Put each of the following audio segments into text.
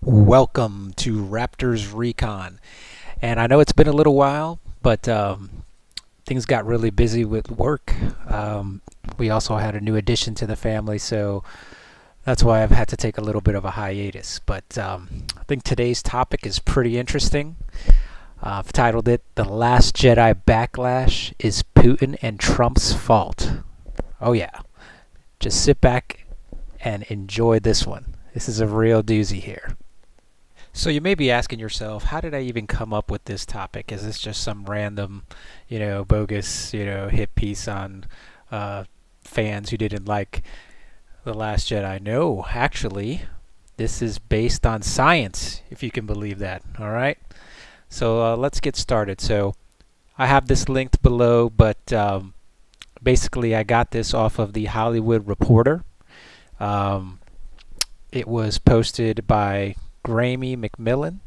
Welcome to Raptors Recon. And I know it's been a little while, but things got really busy with work. We also had a new addition to the family, so that's why I've had to take a little bit of a hiatus. But I think today's topic is pretty interesting. I've titled it The Last Jedi Backlash Is Putin and Trump's Fault. Oh, yeah. Just sit back and enjoy this one. This is a real doozy here. So you may be asking yourself, how did I even come up with this topic? Is this just some random, bogus, hit piece on fans who didn't like The Last Jedi? No, actually, this is based on science, if you can believe that. All right. So let's get started. So I have this linked below, but basically I got this off of the Hollywood Reporter. It was posted by Grammy McMillan.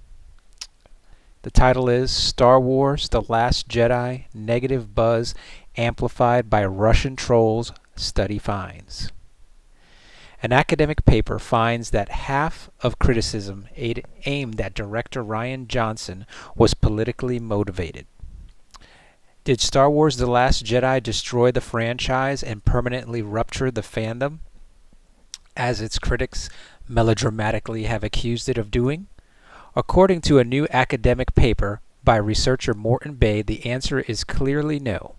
The title is Star Wars The Last Jedi Negative Buzz Amplified by Russian Trolls Study Finds. An academic paper finds that half of criticism aimed at director Rian Johnson was politically motivated. Did Star Wars The Last Jedi destroy the franchise and permanently rupture the fandom, as its critics melodramatically have accused it of doing? According to a new academic paper by researcher Morton Bay, the answer is clearly no.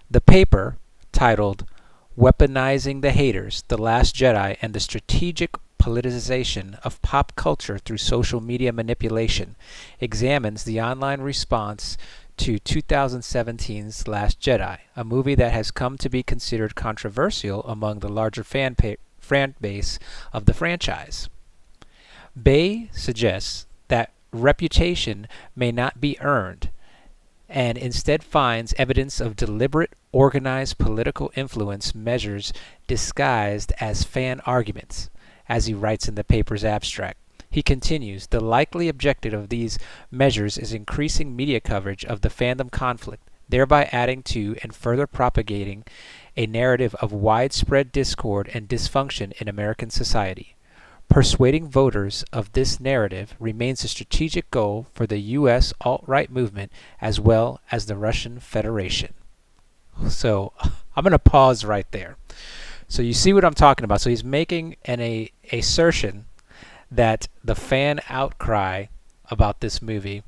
The paper, titled Weaponizing the Haters, The Last Jedi and the Strategic Politicization of Pop Culture Through Social Media Manipulation, examines the online response to 2017's Last Jedi, a movie that has come to be considered controversial among the larger fan base of the franchise. Bay suggests that reputation may not be earned, and instead finds evidence of deliberate, organized political influence measures disguised as fan arguments, as he writes in the paper's abstract. He continues, the likely objective of these measures is increasing media coverage of the fandom conflict, thereby adding to and further propagating a narrative of widespread discord and dysfunction in American society. Persuading voters of this narrative remains a strategic goal for the U.S. alt-right movement as well as the Russian Federation. So I'm going to pause right there. So you see what I'm talking about. So he's making an assertion that the fan outcry about this movie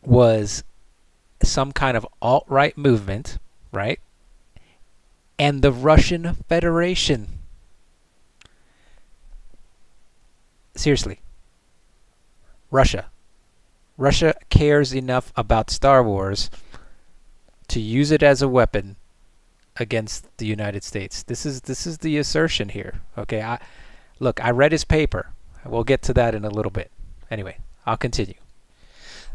was some kind of alt-right movement, right? And the Russian Federation. Seriously. Russia. Russia cares enough about Star Wars to use it as a weapon against the United States. This is the assertion here. Okay, I read his paper. We'll get to that in a little bit. Anyway, I'll continue.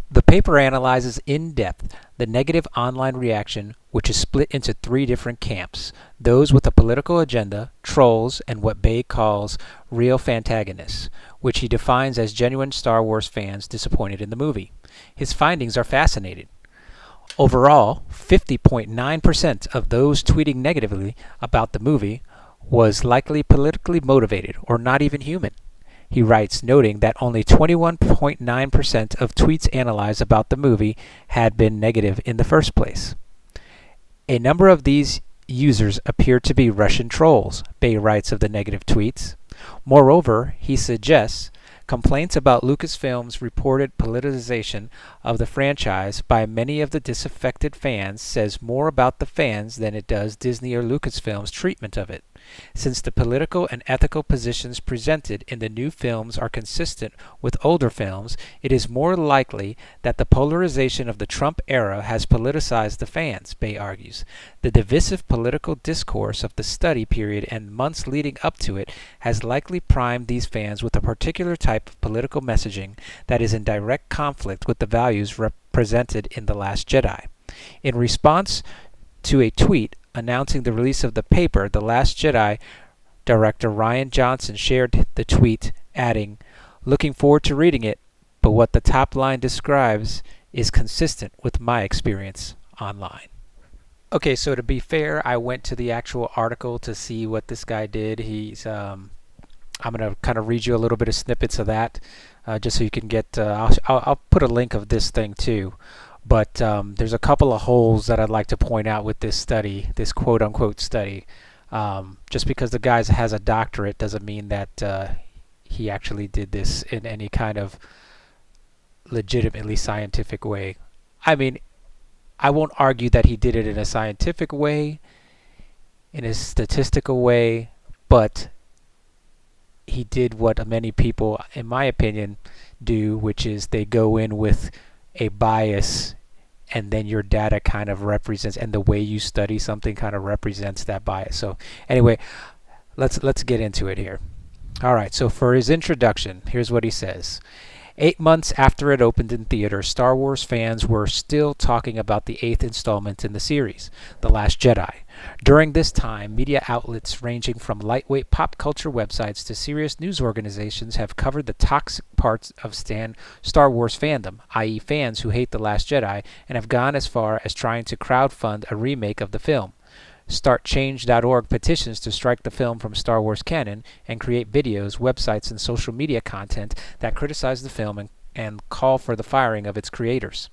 The paper analyzes in depth the negative online reaction, which is split into three different camps: those with a political agenda, trolls, and what Bay calls real fantagonists, which he defines as genuine Star Wars fans disappointed in the movie. His findings are fascinating. Overall, 50.9% of those tweeting negatively about the movie was likely politically motivated or not even human. He writes, noting that only 21.9% of tweets analyzed about the movie had been negative in the first place. A number of these users appear to be Russian trolls, Bay writes of the negative tweets. Moreover, he suggests complaints about Lucasfilm's reported politicization of the franchise by many of the disaffected fans says more about the fans than it does Disney or Lucasfilm's treatment of it. Since the political and ethical positions presented in the new films are consistent with older films, it is more likely that the polarization of the Trump era has politicized the fans, Bay argues. The divisive political discourse of the study period and months leading up to it has likely primed these fans with a particular type of political messaging that is in direct conflict with the values represented in The Last Jedi. In response to a tweet announcing the release of the paper, The Last Jedi director Rian Johnson shared the tweet, adding, "Looking forward to reading it, but what the top line describes is consistent with my experience online." Okay, so to be fair, I went to the actual article to see what this guy did. He's I'm going to kind of read you a little bit of snippets of that, just so you can get. I'll put a link of this thing too, but there's a couple of holes that I'd like to point out with this study, this quote-unquote study. Just because the guy has a doctorate doesn't mean that he actually did this in any kind of legitimately scientific way. I mean, I won't argue that he did it in a scientific way, in a statistical way, but he did what many people, in my opinion, do, which is they go in with a bias, and then your data kind of represents, and the way you study something kind of represents that bias. So anyway, let's get into it here. All right, so for his introduction, here's what he says. 8 months after it opened in theaters, Star Wars fans were still talking about the 8th installment in the series, The Last Jedi. During this time, media outlets ranging from lightweight pop culture websites to serious news organizations have covered the toxic parts of Star Wars fandom, i.e. fans who hate The Last Jedi, and have gone as far as trying to crowdfund a remake of the film. StartChange.org petitions to strike the film from Star Wars canon and create videos, websites, and social media content that criticize the film and call for the firing of its creators.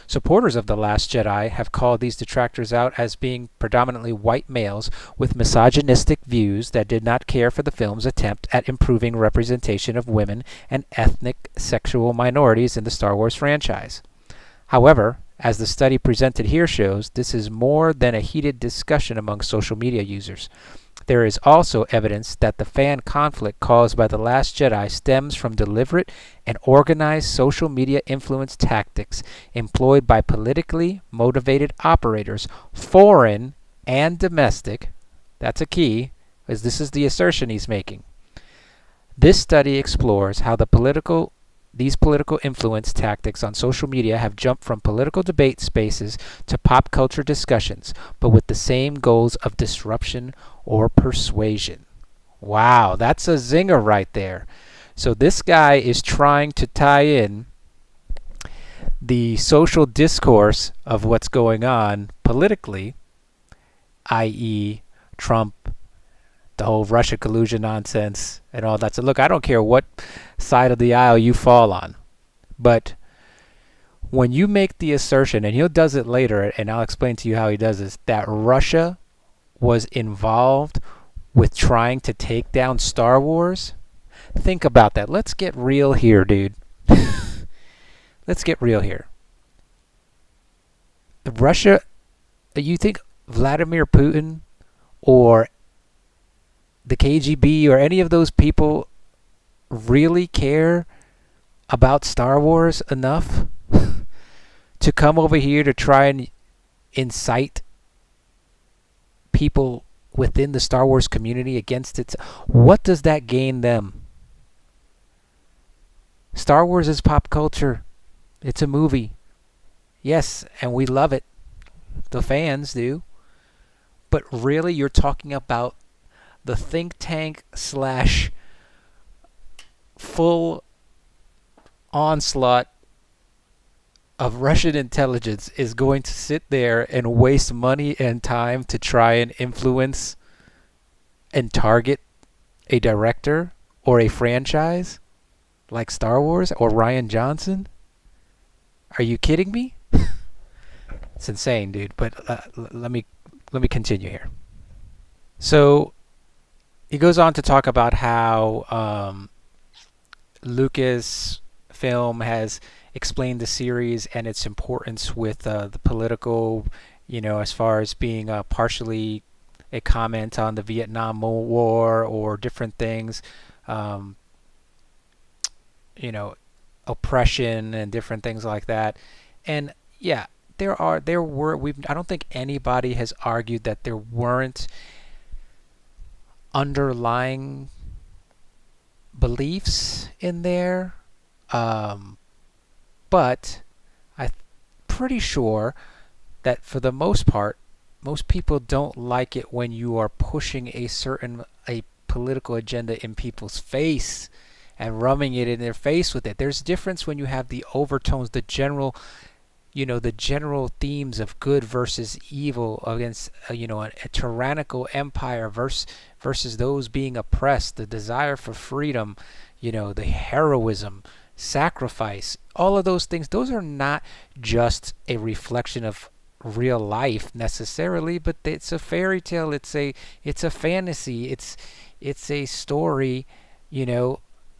Supporters of The Last Jedi have called these detractors out as being predominantly white males with misogynistic views that did not care for the film's attempt at improving representation of women and ethnic sexual minorities in the Star Wars franchise. However, as the study presented here shows, this is more than a heated discussion among social media users. There is also evidence that the fan conflict caused by The Last Jedi stems from deliberate and organized social media influence tactics employed by politically motivated operators, foreign and domestic. That's a key, as this is the assertion he's making. This study explores how these political influence tactics on social media have jumped from political debate spaces to pop culture discussions, but with the same goals of disruption or persuasion. Wow, that's a zinger right there. So this guy is trying to tie in the social discourse of what's going on politically, i.e. Trump, the whole Russia collusion nonsense and all that. So look, I don't care what side of the aisle you fall on, but when you make the assertion, and he does it later, and I'll explain to you how he does this, that Russia was involved with trying to take down Star Wars, think about that. Let's get real here, dude. Let's get real here. Russia, you think Vladimir Putin or the KGB or any of those people really care about Star Wars enough to come over here to try and incite people within the Star Wars community against it? What does that gain them? Star Wars is pop culture. It's a movie. Yes, and we love it. The fans do. But really, you're talking about the think tank slash full onslaught of Russian intelligence is going to sit there and waste money and time to try and influence and target a director or a franchise like Star Wars or Rian Johnson? Are you kidding me? It's insane, dude. But let me continue here. So he goes on to talk about how Lucasfilm has explained the series and its importance with the political, as far as being partially a comment on the Vietnam War or different things, oppression and different things like that. And yeah, I don't think anybody has argued that there weren't underlying beliefs in there, but I'm pretty sure that for the most part, most people don't like it when you are pushing a political agenda in people's face and rubbing it in their face with it. There's a difference when you have the overtones, the general the general themes of good versus evil against a tyrannical empire versus those being oppressed, the desire for freedom, the heroism, sacrifice, all of those things, those are not just a reflection of real life necessarily, but it's a fairy tale, it's a fantasy, it's a story,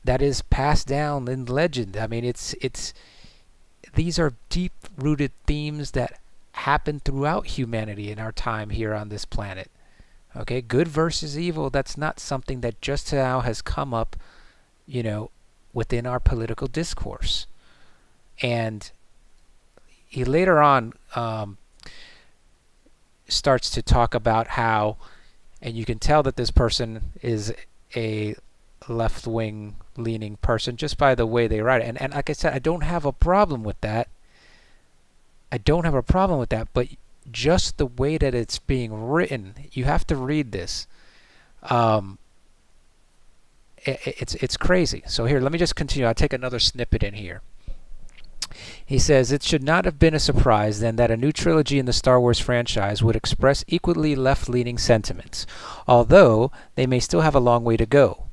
that is passed down in legend. I mean, it's these are deep rooted themes that happen throughout humanity in our time here on this planet. Okay, good versus evil, that's not something that just now has come up, within our political discourse. And he later on starts to talk about how, and you can tell that this person is a left-wing leaning person just by the way they write it. And like I said, I don't have a problem with that. But just the way that it's being written, you have to read this. It's crazy. So here, let me just continue. I'll take another snippet in here. He says, it should not have been a surprise then that a new trilogy in the Star Wars franchise would express equally left-leaning sentiments, although they may still have a long way to go.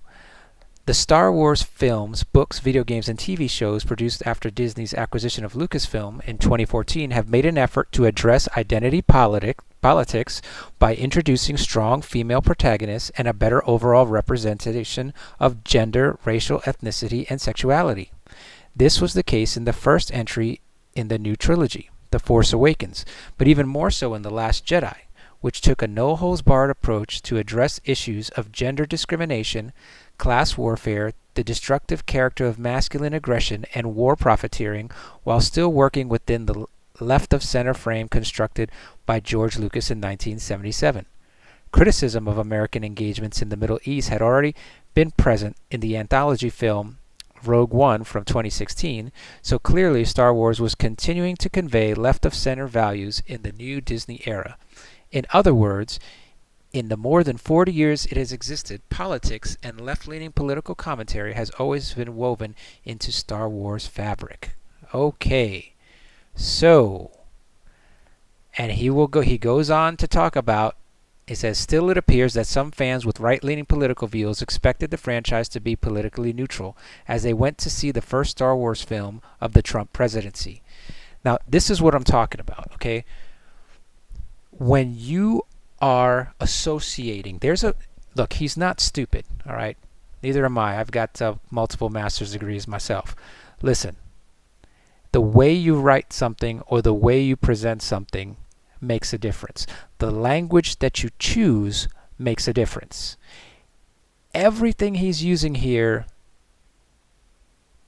The Star Wars films, books, video games, and TV shows produced after Disney's acquisition of Lucasfilm in 2014 have made an effort to address identity politics by introducing strong female protagonists and a better overall representation of gender, racial ethnicity, and sexuality. This was the case in the first entry in the new trilogy, The Force Awakens, but even more so in The Last Jedi, which took a no-holds-barred approach to address issues of gender discrimination, class warfare, the destructive character of masculine aggression, and war profiteering, while still working within the left-of-center frame constructed by George Lucas in 1977. Criticism of American engagements in the Middle East had already been present in the anthology film Rogue One from 2016, so clearly Star Wars was continuing to convey left-of-center values in the new Disney era. In other words, in the more than 40 years it has existed, politics and left-leaning political commentary has always been woven into Star Wars fabric. Okay, so, and he goes on to talk about, it says, still it appears that some fans with right-leaning political views expected the franchise to be politically neutral as they went to see the first Star Wars film of the Trump presidency. Now, this is what I'm talking about, okay? When you are associating, look, he's not stupid, all right? Neither am I. I've got multiple master's degrees myself. Listen, the way you write something or the way you present something makes a difference. The language that you choose makes a difference. Everything he's using here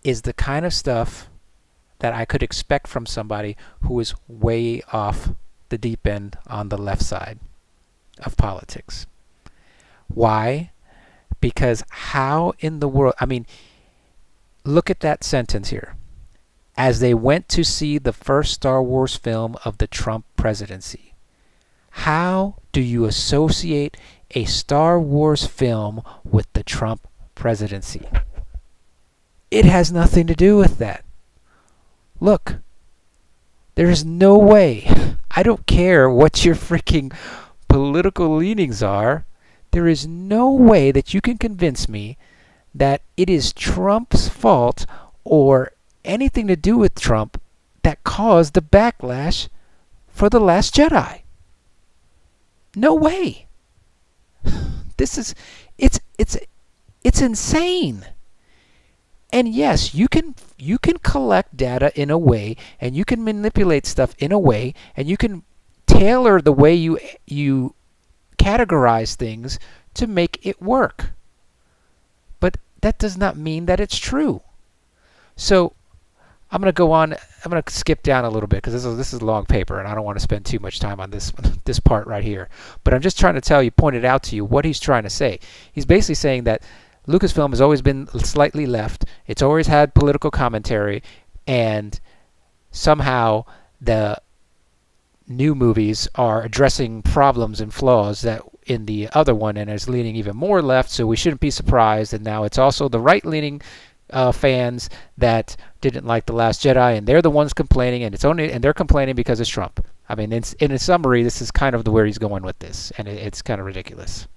is the kind of stuff that I could expect from somebody who is way off the deep end on the left side of politics. Why? Because how in the world, I mean, look at that sentence here. As they went to see the first Star Wars film of the Trump presidency. How do you associate a Star Wars film with the Trump presidency? It has nothing to do with that. Look, there is no way. I don't care what your freaking political leanings are. There is no way that you can convince me that it is Trump's fault or anything to do with Trump that caused the backlash for The Last Jedi. No way. It's insane. And yes, you can collect data in a way, and you can manipulate stuff in a way, and you can tailor the way you categorize things to make it work. But that does not mean that it's true. So I'm going to go on. I'm going to skip down a little bit because this is a long paper, and I don't want to spend too much time on this part right here. But I'm just trying to point it out to you what he's trying to say. He's basically saying that Lucasfilm has always been slightly left. It's always had political commentary, and somehow the new movies are addressing problems and flaws that in the other one, and is leaning even more left, so we shouldn't be surprised. And now it's also the right-leaning fans that didn't like The Last Jedi, and they're the ones complaining, and they're complaining because it's Trump. I mean, in a summary, this is kind of where he's going with this, and it's kind of ridiculous.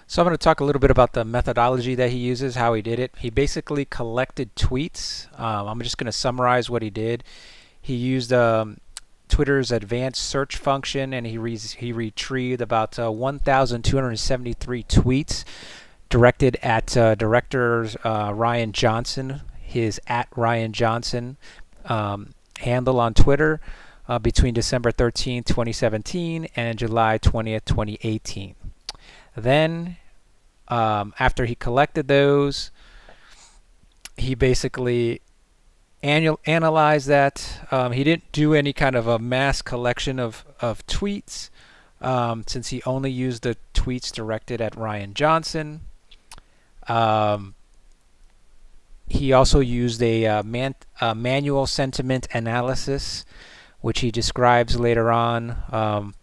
So I'm going to talk a little bit about the methodology that he uses, how he did it. He basically collected tweets. I'm just going to summarize what he did. He used Twitter's advanced search function, and he retrieved about 1,273 tweets directed at Director Ryan Johnson, his @RyanJohnson handle on Twitter between December 13, 2017 and July 20th, 2018. Then, after he collected those, he basically analyzed that. He didn't do any kind of a mass collection of tweets, since he only used the tweets directed at Ryan Johnson. He also used a manual sentiment analysis, which he describes later on.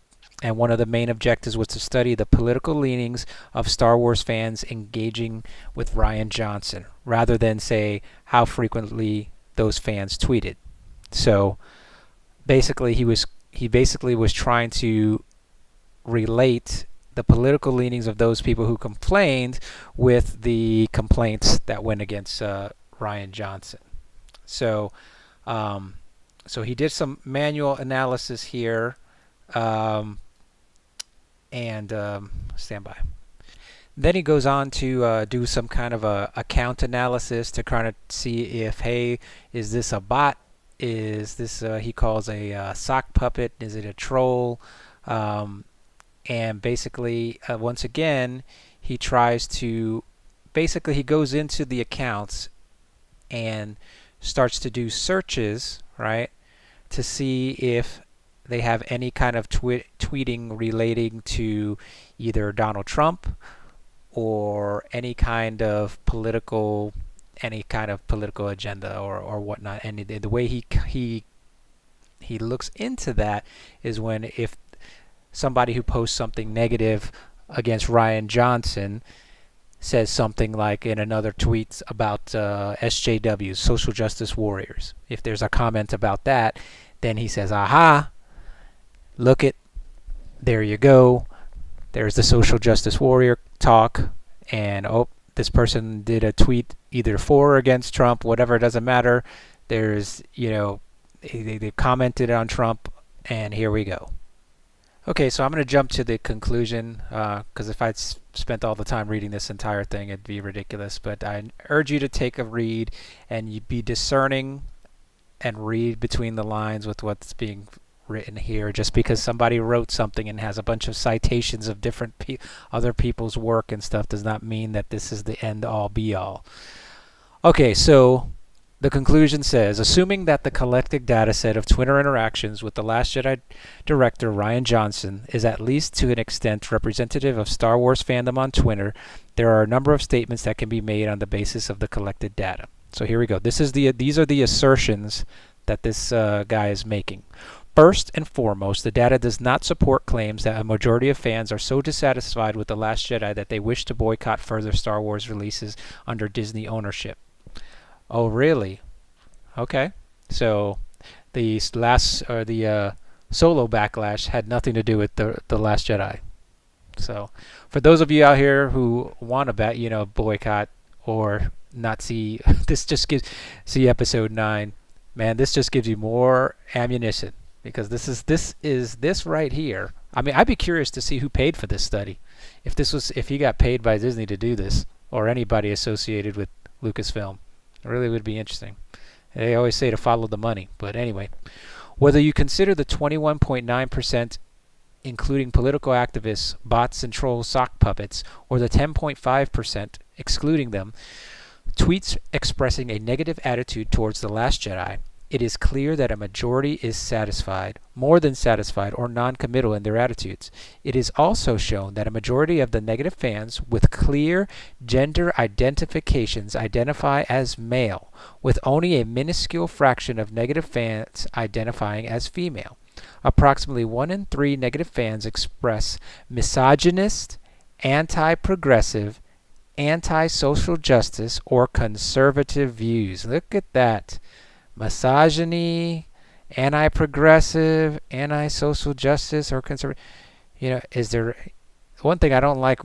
And one of the main objectives was to study the political leanings of Star Wars fans engaging with Ryan Johnson, rather than say how frequently those fans tweeted. So basically, he was trying to relate the political leanings of those people who complained with the complaints that went against Ryan Johnson. So he did some manual analysis here. Stand by. Then he goes on to do some kind of a account analysis to kind of see if, hey, is this a bot? Is this he calls a sock puppet? Is it a troll? And basically, once again, he tries to he goes into the accounts and starts to do searches, right, to see if they have any kind of tweeting relating to either Donald Trump or any kind of political agenda or whatnot. And the way he looks into that is when if somebody who posts something negative against Ryan Johnson says something like in another tweet about SJWs, social justice warriors. If there's a comment about that, then he says, aha, look it, there you go. There's the social justice warrior talk, and this person did a tweet either for or against Trump, whatever, it doesn't matter. There's, they commented on Trump, and here we go. Okay, so I'm going to jump to the conclusion, because if I'd spent all the time reading this entire thing, it'd be ridiculous. But I urge you to take a read and you be discerning and read between the lines with what's being written here. Just because somebody wrote something and has a bunch of citations of different other people's work and stuff does not mean that this is the end all be all. Okay, so the conclusion says, assuming that the collected data set of Twitter interactions with the Last Jedi director Ryan Johnson is at least to an extent representative of Star Wars fandom on Twitter, there are a number of statements that can be made on the basis of the collected data. So here we go. These are the assertions that this guy is making. First and foremost, the data does not support claims that a majority of fans are so dissatisfied with The Last Jedi that they wish to boycott further Star Wars releases under Disney ownership. Oh, really? Okay. So the Solo Backlash had nothing to do with the Last Jedi. So for those of you out here who want to boycott or not see this, just see episode 9. Man, this just gives you more ammunition, because this right here. I mean, I'd be curious to see who paid for this study. If he got paid by Disney to do this, or anybody associated with Lucasfilm. It really would be interesting. They always say to follow the money, but anyway. Whether you consider the 21.9%, including political activists, bots, and troll sock puppets, or the 10.5%, excluding them, tweets expressing a negative attitude towards The Last Jedi, it is clear that a majority is satisfied, more than satisfied, or non-committal in their attitudes. It is also shown that a majority of the negative fans with clear gender identifications identify as male, with only a minuscule fraction of negative fans identifying as female. Approximately 1 in 3 negative fans express misogynist, anti-progressive, anti-social justice or conservative views. Look at that. Misogyny, anti-progressive, anti-social justice, or conservative. Is there one thing I don't like?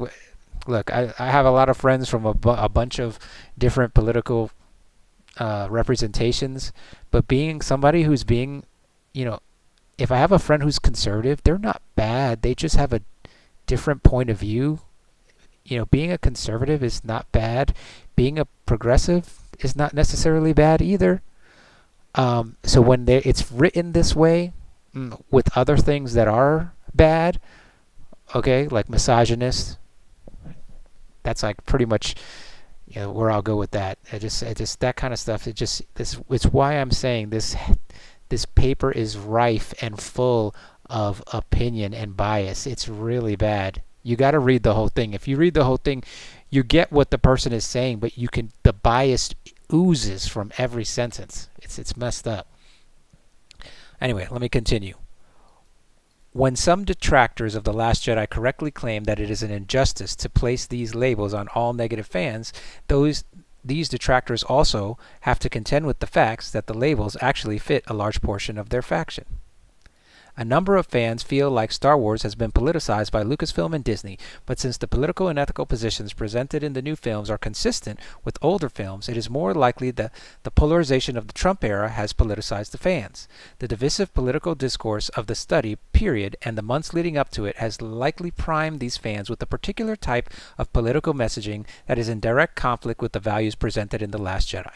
Look, I have a lot of friends from a bunch of different political representations, but being somebody who's being, if I have a friend who's conservative, they're not bad. They just have a different point of view. Being a conservative is not bad. Being a progressive is not necessarily bad either. So when it's written this way, with other things that are bad, okay, like misogynist, that's like pretty much where I'll go with that. I just that kind of stuff. It's why I'm saying this paper is rife and full of opinion and bias. It's really bad. You got to read the whole thing. If you read the whole thing, you get what the person is saying, but the bias oozes from every sentence. It's messed up. Anyway, let me continue. When some detractors of The Last Jedi correctly claim that it is an injustice to place these labels on all negative fans, these detractors also have to contend with the facts that the labels actually fit a large portion of their faction. A number of fans feel like Star Wars has been politicized by Lucasfilm and Disney, but since the political and ethical positions presented in the new films are consistent with older films, it is more likely that the polarization of the Trump era has politicized the fans. The divisive political discourse of the study period and the months leading up to it has likely primed these fans with a particular type of political messaging that is in direct conflict with the values presented in The Last Jedi.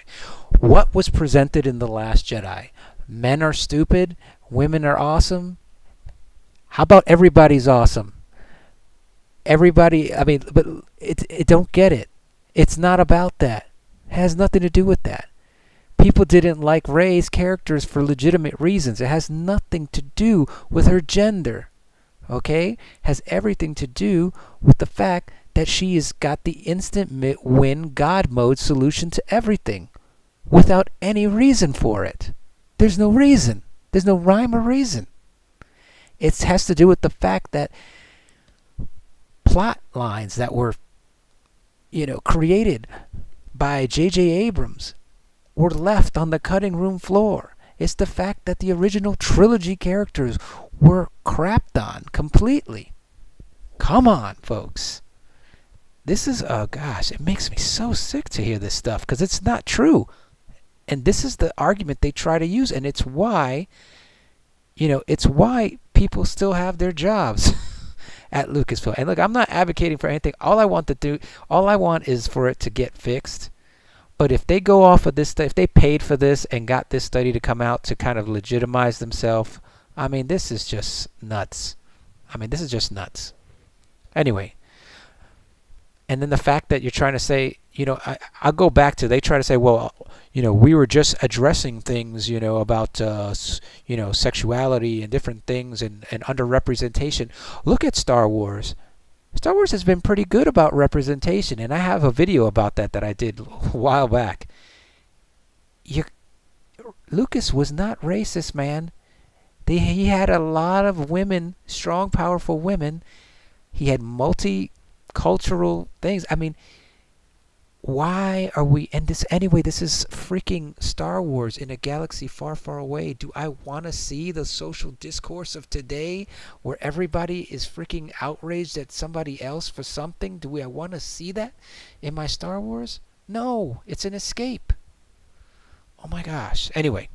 What was presented in The Last Jedi? Men are stupid. Women are awesome. How about everybody's awesome? Everybody, but it don't get it. It's not about that. It has nothing to do with that. People didn't like Rey's characters for legitimate reasons. It has nothing to do with her gender. Okay? It has everything to do with the fact that she has got the instant win God mode solution to everything without any reason for it. There's no reason. There's no rhyme or reason. It has to do with the fact that plot lines that were, created by J.J. Abrams were left on the cutting room floor. It's the fact that the original trilogy characters were crapped on completely. Come on, folks. This is, it makes me so sick to hear this stuff because it's not true. And this is the argument they try to use, and it's why, people still have their jobs at Lucasfilm. And look, I'm not advocating for anything. All I want is for it to get fixed. But if they go off of this stuff, if they paid for this and got this study to come out to kind of legitimize themselves, this is just nuts. Anyway. And then the fact that you're trying to say, I'll go back to, they try to say, well, we were just addressing things, about, sexuality and different things and underrepresentation. Look at Star Wars. Star Wars has been pretty good about representation, and I have a video about that I did a while back. Lucas was not racist, man. He had a lot of women, strong, powerful women. He had multicultural things. Why are we, and this is freaking Star Wars in a galaxy far, far away. Do I want to see the social discourse of today where everybody is freaking outraged at somebody else for something? Do I want to see that in my Star Wars? No, it's an escape. Oh my gosh. Anyway,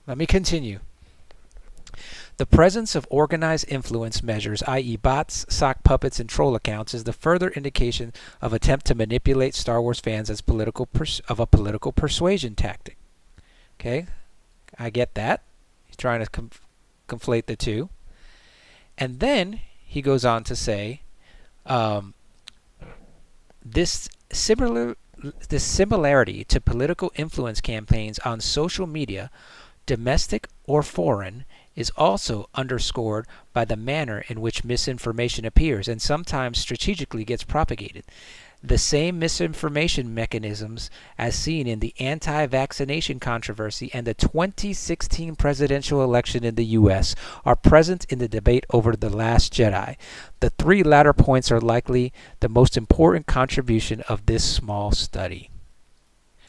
let me continue. The presence of organized influence measures, i.e. bots, sock puppets, and troll accounts, is the further indication of attempt to manipulate Star Wars fans as a political persuasion tactic. Okay? I get that. He's trying to conflate the two. And then he goes on to say, this similarity to political influence campaigns on social media, domestic or foreign, is also underscored by the manner in which misinformation appears and sometimes strategically gets propagated. The same misinformation mechanisms as seen in the anti-vaccination controversy and the 2016 presidential election in the U.S. are present in the debate over The Last Jedi. The three latter points are likely the most important contribution of this small study.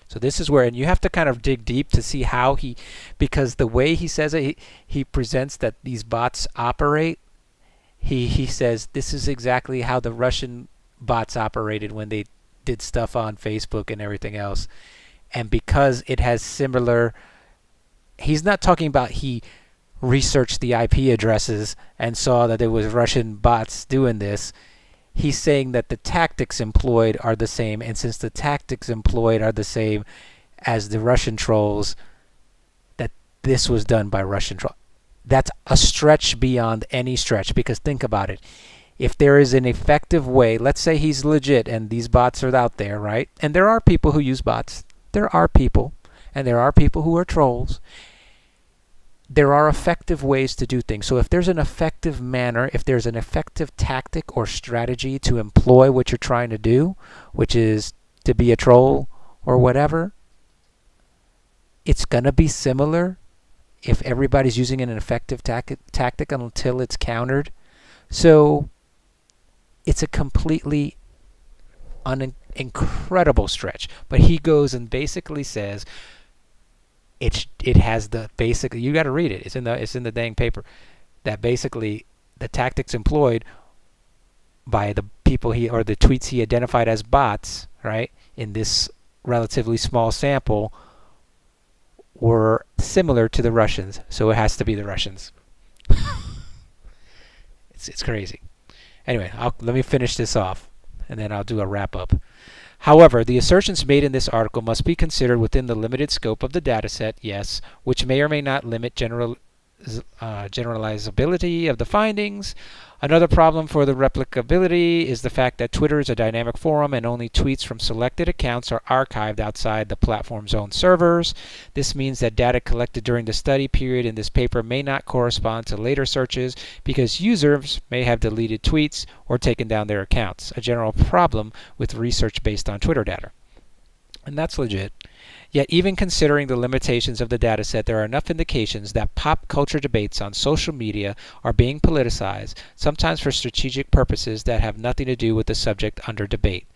So this is where, and you have to kind of dig deep to see how because the way he says it, he presents that these bots operate. He says this is exactly how the Russian bots operated when they did stuff on Facebook and everything else. And because it has similar, he's not talking about he researched the IP addresses and saw that there was Russian bots doing this. He's saying that the tactics employed are the same, and since the tactics employed are the same as the Russian trolls, that this was done by Russian trolls. That's a stretch beyond any stretch, because think about it. If there is an effective way, let's say he's legit and these bots are out there, right? And there are people who use bots. There are people, and there are people who are trolls. There are effective ways to do things. So if there's an effective manner, if there's an effective tactic or strategy to employ what you're trying to do, which is to be a troll or whatever, it's going to be similar if everybody's using an effective tactic until it's countered. So it's a completely incredible stretch. But he goes and basically says it has the basic. You got to read it. It's in the dang paper. That basically the tactics employed by the people or the tweets he identified as bots, right, in this relatively small sample, were similar to the Russians. So it has to be the Russians. It's crazy. Anyway, let me finish this off, and then I'll do a wrap-up. However, the assertions made in this article must be considered within the limited scope of the dataset, yes, which may or may not limit generalizability of the findings. Another problem for the replicability is the fact that Twitter is a dynamic forum and only tweets from selected accounts are archived outside the platform's own servers. This means that data collected during the study period in this paper may not correspond to later searches because users may have deleted tweets or taken down their accounts, a general problem with research based on Twitter data. And that's legit. Yet even considering the limitations of the dataset, there are enough indications that pop culture debates on social media are being politicized, sometimes for strategic purposes that have nothing to do with the subject under debate.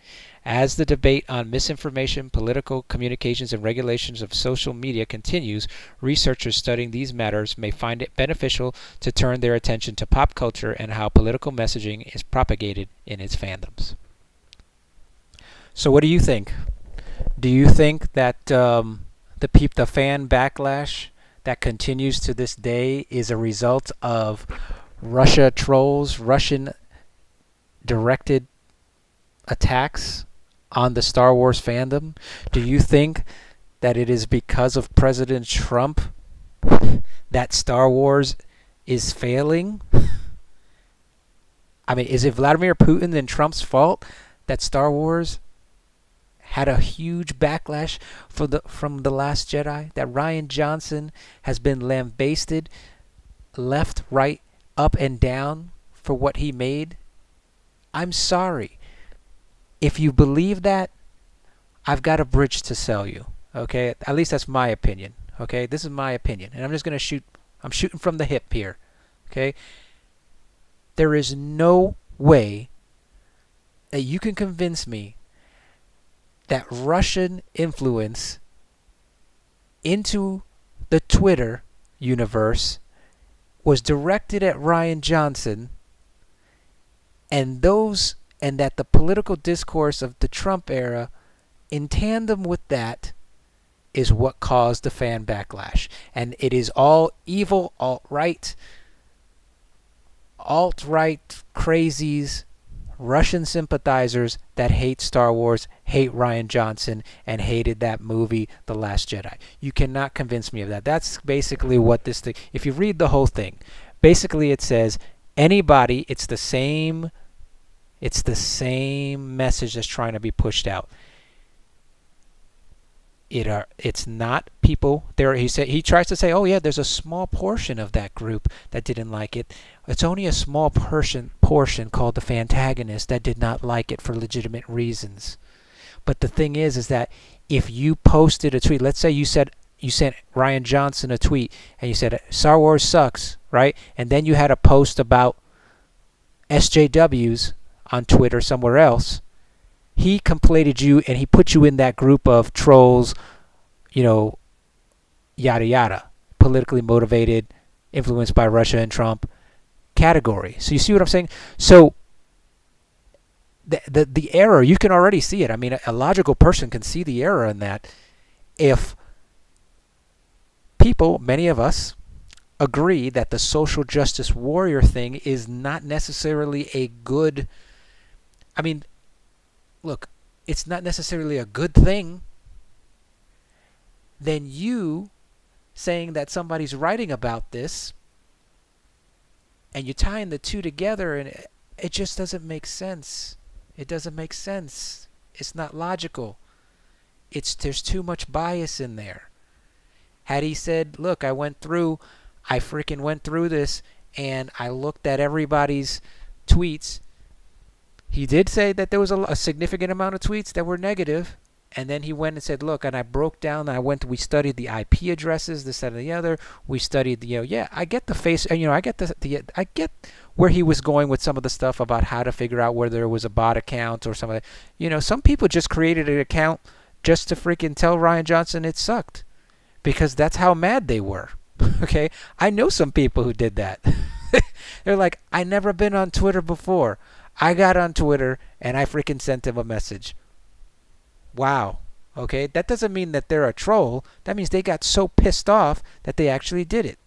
As the debate on misinformation, political communications, and regulations of social media continues, researchers studying these matters may find it beneficial to turn their attention to pop culture and how political messaging is propagated in its fandoms. So what do you think? Do you think that the fan backlash that continues to this day is a result of Russia trolls, Russian-directed attacks on the Star Wars fandom? Do you think that it is because of President Trump that Star Wars is failing? I mean, is it Vladimir Putin and Trump's fault that Star Wars had a huge backlash from The Last Jedi, that Rian Johnson has been lambasted left, right, up, and down for what he made? I'm sorry. If you believe that, I've got a bridge to sell you. Okay? At least that's my opinion. Okay? This is my opinion. And I'm just going to I'm shooting from the hip here. Okay? There is no way that you can convince me that Russian influence into the Twitter universe was directed at Rian Johnson, and that the political discourse of the Trump era in tandem with that is what caused the fan backlash. And it is all evil alt-right crazies, Russian sympathizers that hate Star Wars, hate Rian Johnson, and hated that movie, The Last Jedi. You cannot convince me of that. That's basically what this thing, if you read the whole thing, basically it says anybody, it's the same message that's trying to be pushed out. It's not people there. He tries to say, oh yeah, there's a small portion of that group that didn't like it. It's only a small portion called the Fantagonists that did not like it for legitimate reasons. But the thing is that if you posted a tweet, let's say you sent Ryan Johnson a tweet and you said Star Wars sucks, right? And then you had a post about SJWs on Twitter somewhere else. He completed you and he put you in that group of trolls, yada yada, politically motivated, influenced by Russia and Trump category. So you see what I'm saying? So the error, you can already see it. I mean, a logical person can see the error in that. If people, many of us, agree that the social justice warrior thing is not necessarily a good, I mean, look, it's not necessarily a good thing, then you saying that somebody's writing about this and you're tying the two together, and it just doesn't make sense. It doesn't make sense. It's not logical. There's too much bias in there. Had he said, look, I freaking went through this and I looked at everybody's tweets. He did say that there was a significant amount of tweets that were negative, and then he went and said, look, and I broke down, we studied the IP addresses, this, that, and the other. We studied I get the face, I get I get where he was going with some of the stuff about how to figure out whether it was a bot account or something. Some people just created an account just to freaking tell Ryan Johnson it sucked, because that's how mad they were. Okay? I know some people who did that. They're like, I never been on Twitter before. I got on Twitter and I freaking sent him a message. Wow. Okay? That doesn't mean that they're a troll. That means they got so pissed off that they actually did it.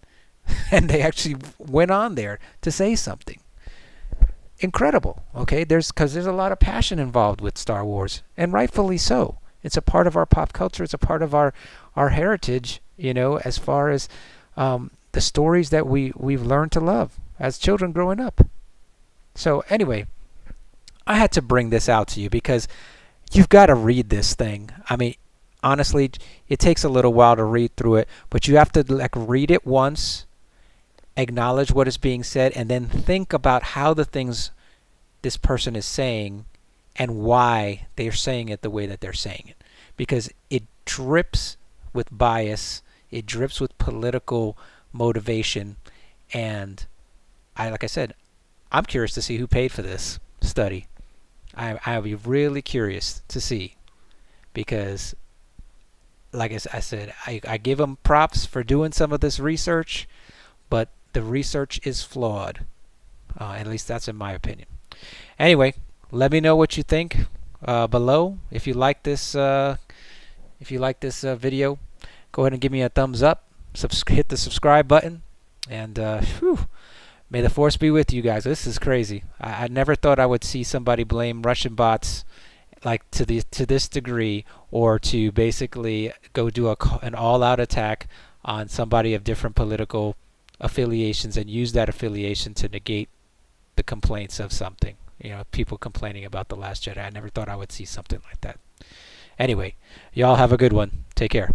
And they actually went on there to say something. Incredible. Okay? Because there's a lot of passion involved with Star Wars. And rightfully so. It's a part of our pop culture. It's a part of our heritage, as far as the stories that we've learned to love as children growing up. So anyway, I had to bring this out to you because you've got to read this thing. I mean, honestly, it takes a little while to read through it, but you have to read it once, acknowledge what is being said, and then think about how the things this person is saying and why they're saying it the way that they're saying it. Because it drips with bias, it drips with political motivation, and like I said, I'm curious to see who paid for this study. I'll be really curious to see, because like I said, I give them props for doing some of this research, but the research is flawed. At least that's in my opinion. Anyway, let me know what you think below. If you like this video, go ahead and give me a thumbs up. Hit the subscribe button, and may the force be with you guys. This is crazy. I never thought I would see somebody blame Russian bots like to this degree, or to basically go do an all-out attack on somebody of different political affiliations and use that affiliation to negate the complaints of something. People complaining about The Last Jedi. I never thought I would see something like that. Anyway, y'all have a good one. Take care.